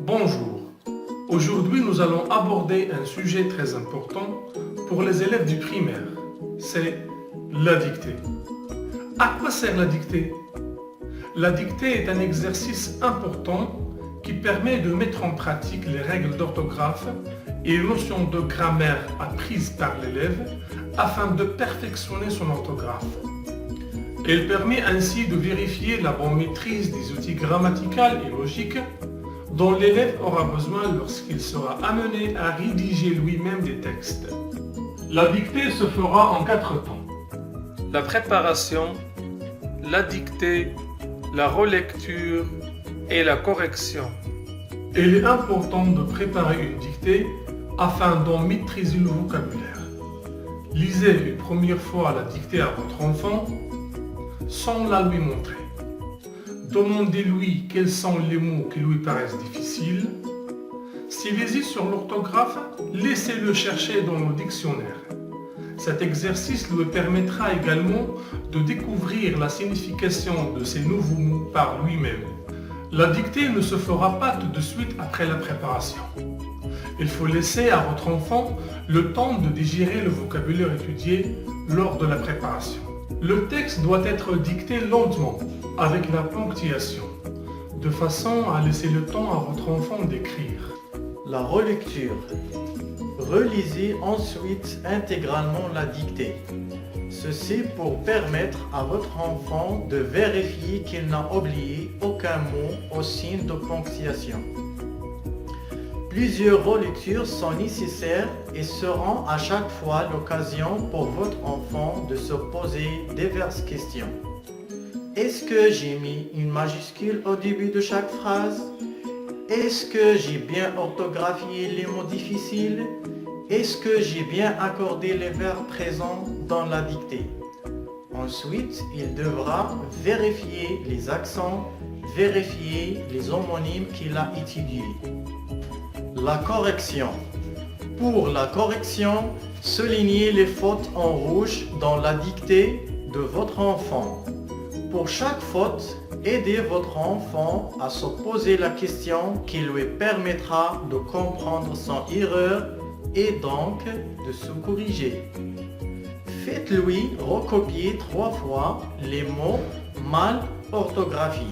Bonjour. Aujourd'hui, nous allons aborder un sujet très important pour les élèves du primaire. C'est la dictée. À quoi sert la dictée? La dictée est un exercice important qui permet de mettre en pratique les règles d'orthographe et les notions de grammaire apprises par l'élève afin de perfectionner son orthographe. Elle permet ainsi de vérifier la bonne maîtrise des outils grammaticaux et logiques dont l'élève aura besoin lorsqu'il sera amené à rédiger lui-même des textes. La dictée se fera en 4 temps. La préparation, la dictée, la relecture et la correction. Il est important de préparer une dictée afin d'en maîtriser le vocabulaire. Lisez une première fois la dictée à votre enfant sans la lui montrer. Demandez-lui quels sont les mots qui lui paraissent difficiles. S'il hésite sur l'orthographe, laissez-le chercher dans le dictionnaire. Cet exercice lui permettra également de découvrir la signification de ces nouveaux mots par lui-même. La dictée ne se fera pas tout de suite après la préparation. Il faut laisser à votre enfant le temps de digérer le vocabulaire étudié lors de la préparation. Le texte doit être dicté lentement, avec la ponctuation, de façon à laisser le temps à votre enfant d'écrire. La relecture. Relisez ensuite intégralement la dictée. Ceci pour permettre à votre enfant de vérifier qu'il n'a oublié aucun mot au signe de ponctuation. Plusieurs relectures sont nécessaires et seront à chaque fois l'occasion pour votre enfant de se poser diverses questions. Est-ce que j'ai mis une majuscule au début de chaque phrase? Est-ce que j'ai bien orthographié les mots difficiles? Est-ce que j'ai bien accordé les verbes présents dans la dictée? Ensuite, il devra vérifier les accents, vérifier les homonymes qu'il a étudiés. La correction. Pour la correction, soulignez les fautes en rouge dans la dictée de votre enfant. Pour chaque faute, aidez votre enfant à se poser la question qui lui permettra de comprendre son erreur et donc de se corriger. Faites-lui recopier 3 fois les mots mal orthographiés.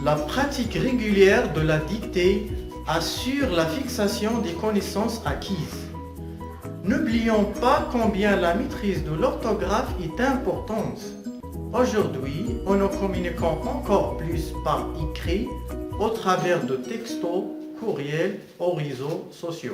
La pratique régulière de la dictée assure la fixation des connaissances acquises. N'oublions pas combien la maîtrise de l'orthographe est importante. Aujourd'hui, nous communiquons encore plus par écrit au travers de textos, courriels ou réseaux sociaux.